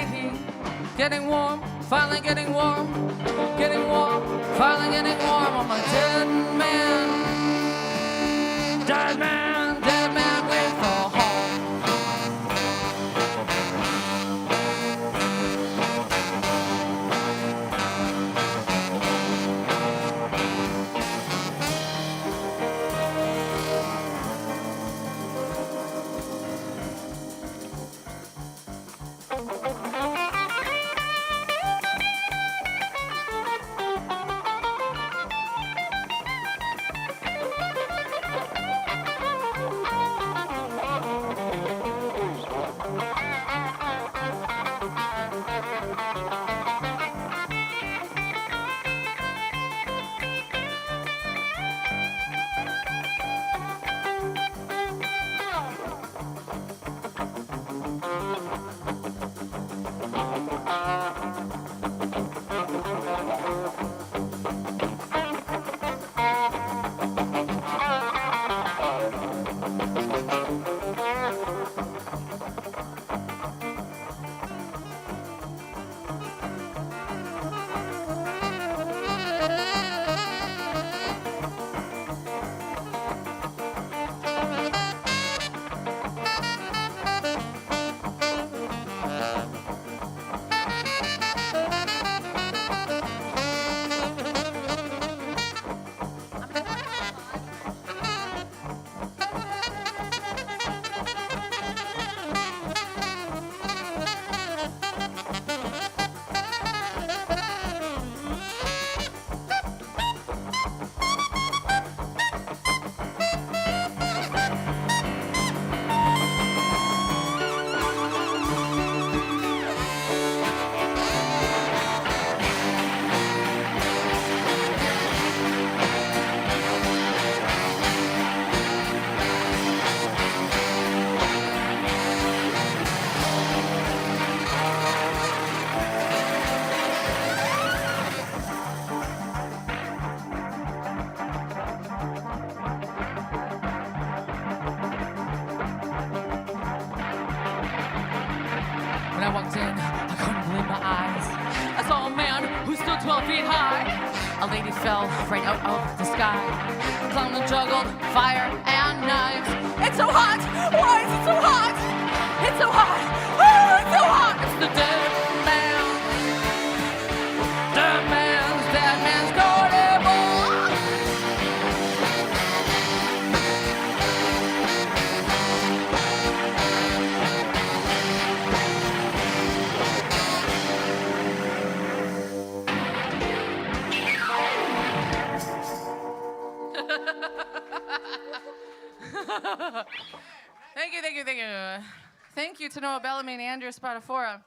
Getting warm, finally getting warm. Getting warm, finally getting warm. I'm a dead man. Dead man, dead man with a heart. When I walked in, I couldn't believe my eyes. I saw a man who stood 12 feet high. A lady fell right out of the sky. Clown juggled fire and knives. It's so hot! Why is it so hot? It's so hot! Oh, it's so hot! It's the dead man. Dead man's carnival. Thank you. Thank you to Noah Bellamy and Andrea Spadafora.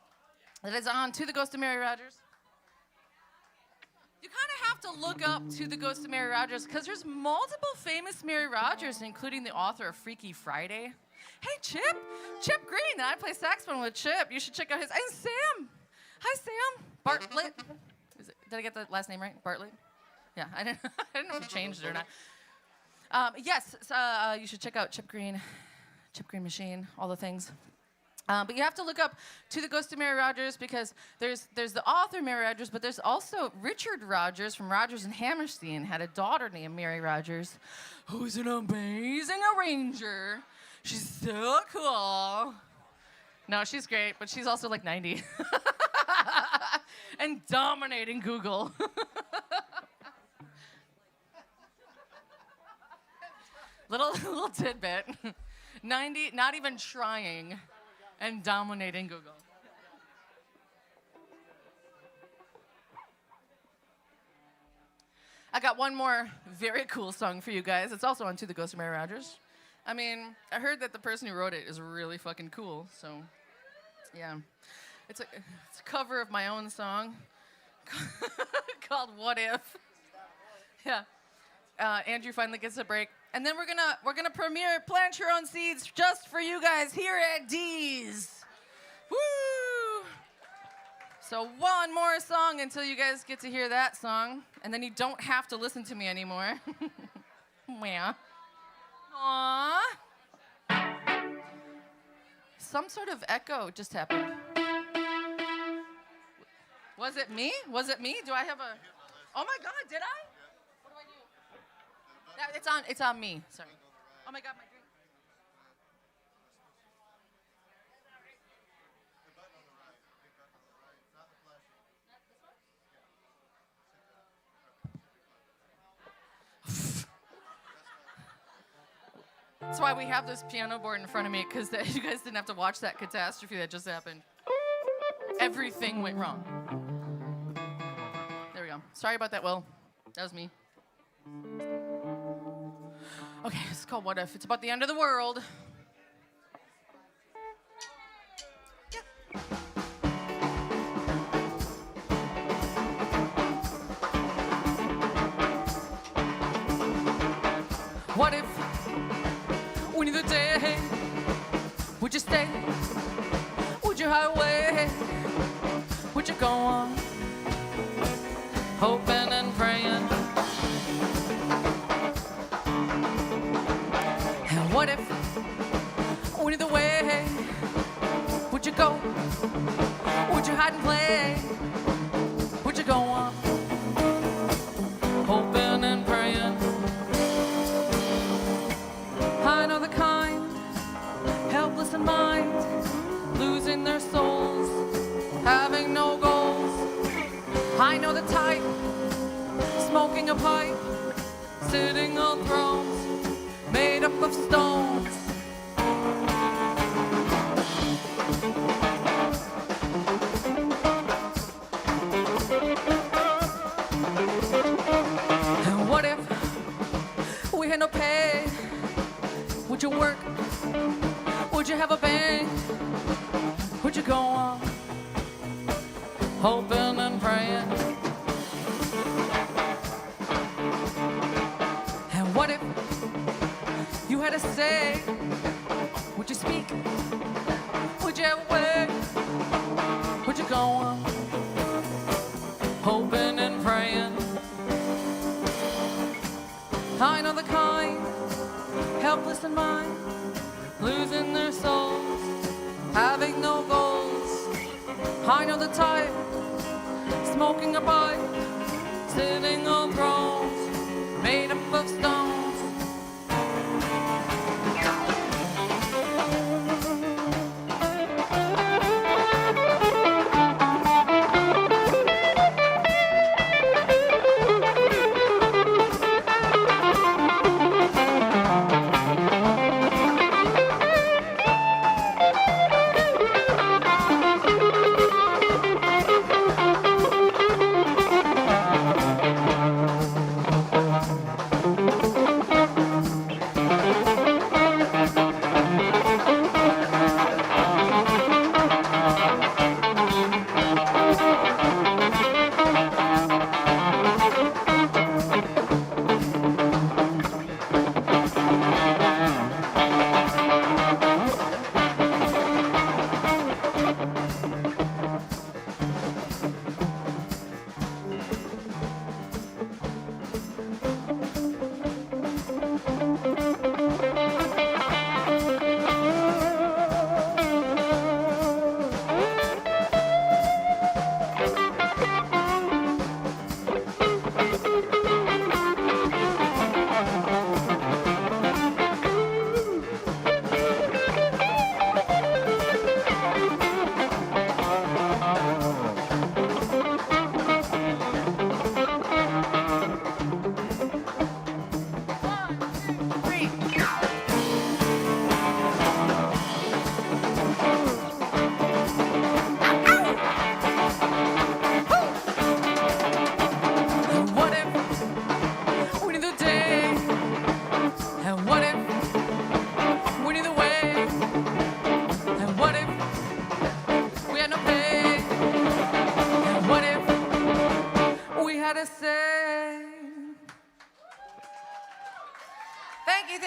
That is on To the Ghost of Mary Rodgers. You kind of have to look up To the Ghost of Mary Rodgers because there's multiple famous Mary Rodgers, including the author of Freaky Friday. Hey, Chip Green. I play saxophone with Chip. You should check out his. And Sam. Hi, Sam. Bartlett. Did I get the last name right? Bartlett? Yeah, I didn't know if you changed it or not. Yes, you should check out Chip Green Machine, all the things. But you have to look up To the Ghost of Mary Rodgers because there's the author Mary Rodgers, but there's also Richard Rodgers from Rodgers and Hammerstein had a daughter named Mary Rodgers, who's an amazing arranger. She's so cool. No, she's great, but she's also like 90 and dominating Google. Little tidbit. 90, not even trying, and dominating Google. I got one more very cool song for you guys. It's also on To the Ghost of Mary Rodgers. I mean, I heard that the person who wrote it is really fucking cool, so yeah. It's a cover of my own song called What If. Yeah. Andrew finally gets a break. And then we're gonna premiere Plant Your Own Seeds just for you guys here at D's. Woo! So one more song until you guys get to hear that song, and then you don't have to listen to me anymore. Yeah. Aww. Some sort of echo just happened. Was it me? Was it me? Do I have a... Oh my God, did I? What do I do? It's on me, sorry. Oh my God, my drink. That's why we have this piano board in front of me, because you guys didn't have to watch that catastrophe that just happened. Everything went wrong. There we go. Sorry about that, Will. That was me. Okay, it's called What If. It's about the end of the world. What if we knew the day? Would you stay? Would you hide away? Would you go on? Hoping and praying. And what if we knew the way? Would you go? Would you hide and play? Would you go on? Hoping and praying. I know the kind, helpless in mind, losing their souls, having no goals. I know the type, smoking a pipe, sitting on thrones, made up of stones. And what if we had no pay? Would you work? Would you have a bank? Would you go on hoping and praying? And what if you had a say? Would you speak? Would you have a way? Would you go on hoping and praying? I know the kind, helpless in mind, losing their souls, having no goals. I know the type, smoking a pipe, sitting on thrones, made up of stones.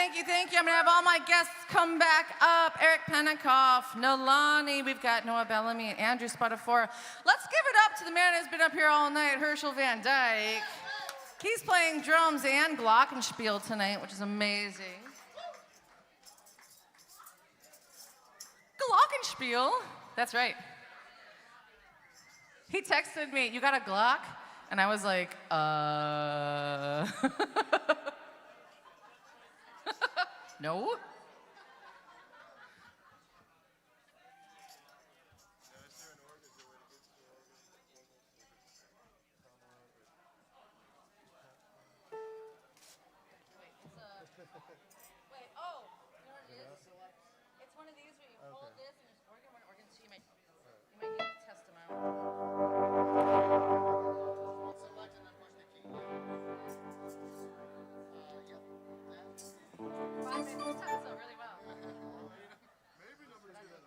Thank you. I'm gonna have all my guests come back up. Eric Penikoff, Nolani, we've got Noah Bellamy and Andrew Spatafor. Let's give it up to the man who's been up here all night, Herschel Van Dyke. He's playing drums and glockenspiel tonight, which is amazing. Glockenspiel? That's right. He texted me, "You got a Glock?" And I was like, no. Wait, oh, you know what it is? It's one of these where you hold this and there's organ, so you might need to test them out.
Select and then push the key. Yep. That.
Wow, they both test out really well.
Maybe nobody's good at it.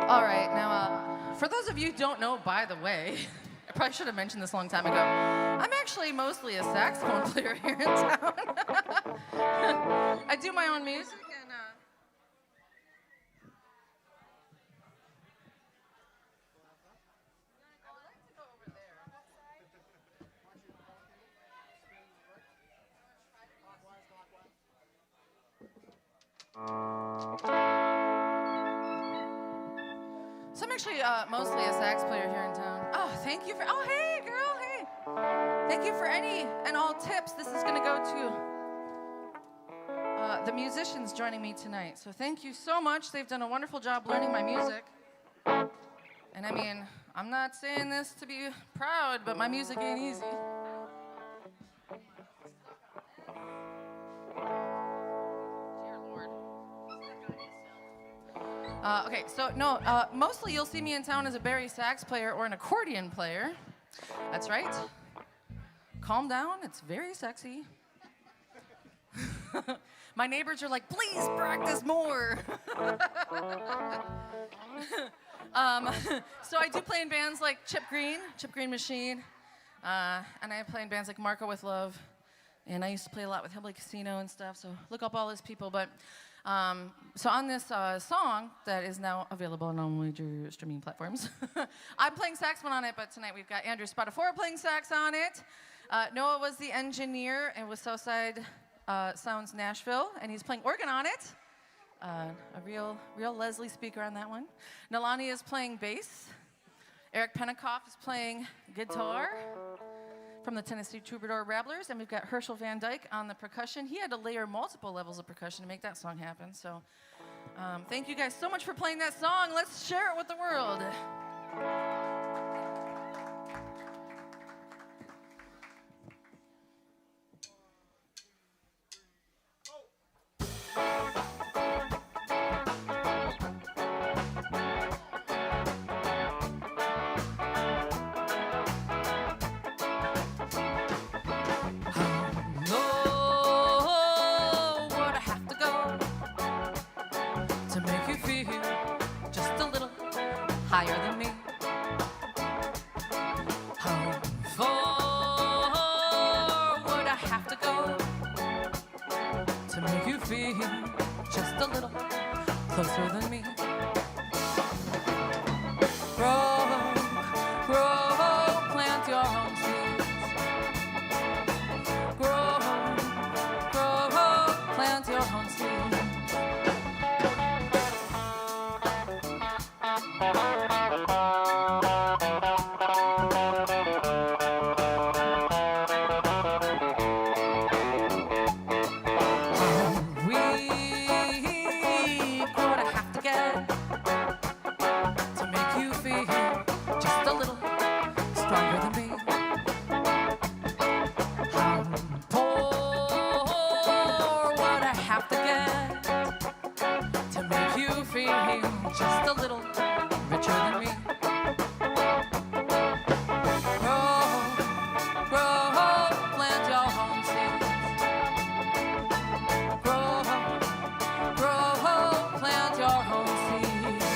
All right, now, for those of you who don't know, by the way, I probably should have mentioned this a long time ago. I'm actually mostly a saxophone player here in town. I do my own music, and I would like to go over there. So I'm actually mostly a sax player here in town. Oh, thank you for, oh, hey, girl, hey. Thank you for any and all tips. This is gonna go to the musicians joining me tonight. So thank you so much. They've done a wonderful job learning my music. And I mean, I'm not saying this to be proud, but my music ain't easy. Dear Lord. Okay, so no, mostly you'll see me in town as a bari sax player or an accordion player. That's right. Calm down, it's very sexy. My neighbors are like, "Please practice more." So I do play in bands like Chip Green Machine, and I play in bands like Marco with Love, and I used to play a lot with Hillbilly Casino and stuff, so look up all those people. But so on this song that is now available on all major streaming platforms, I'm playing saxophone on it, but tonight we've got Andrew Spatafor playing sax on it. Noah was the engineer and with Southside Sounds Nashville, and he's playing organ on it. A real Leslie speaker on that one. Nolani is playing bass. Eric Penikoff is playing guitar from the Tennessee Troubadour Rabblers, and we've got Herschel Van Dyke on the percussion. He had to layer multiple levels of percussion to make that song happen. So thank you guys so much for playing that song. Let's share it with the world. Higher than me. How far would I have to go to make you feel just a little closer than me? Grow, plant your own seeds. Grow, plant your own seeds. just a little stronger than me. How poor would I have to get to make you feel just a little richer than me? Grow, grow, plant your own seeds. Grow, grow, plant your own seeds.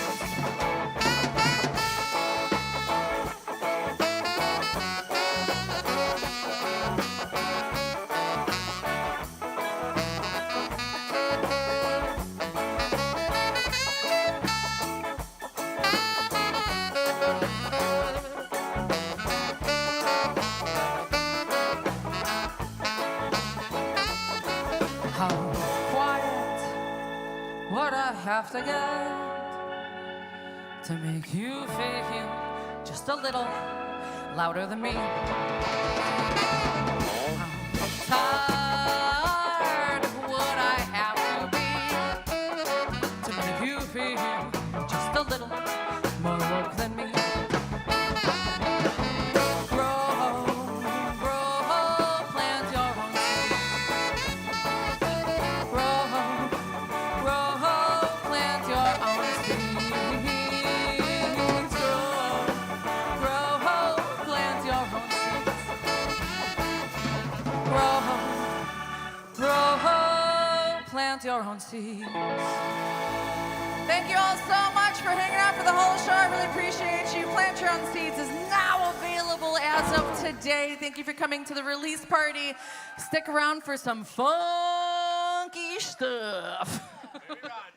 How quiet would I have to get to make you feel just a little louder than me? How tired would I have to be to make you feel just a little more woke than me? Grow, grow, plant your own seeds. Grow, grow, plant your own seeds. Grow, plant your own seeds. Grow, plant your own seeds. Thank you all so much for hanging out for the whole show. I really appreciate you. Plant Your Own Seeds is now available as of today. Thank you for coming to the release party. Stick around for some funky stuff.
Maybe not.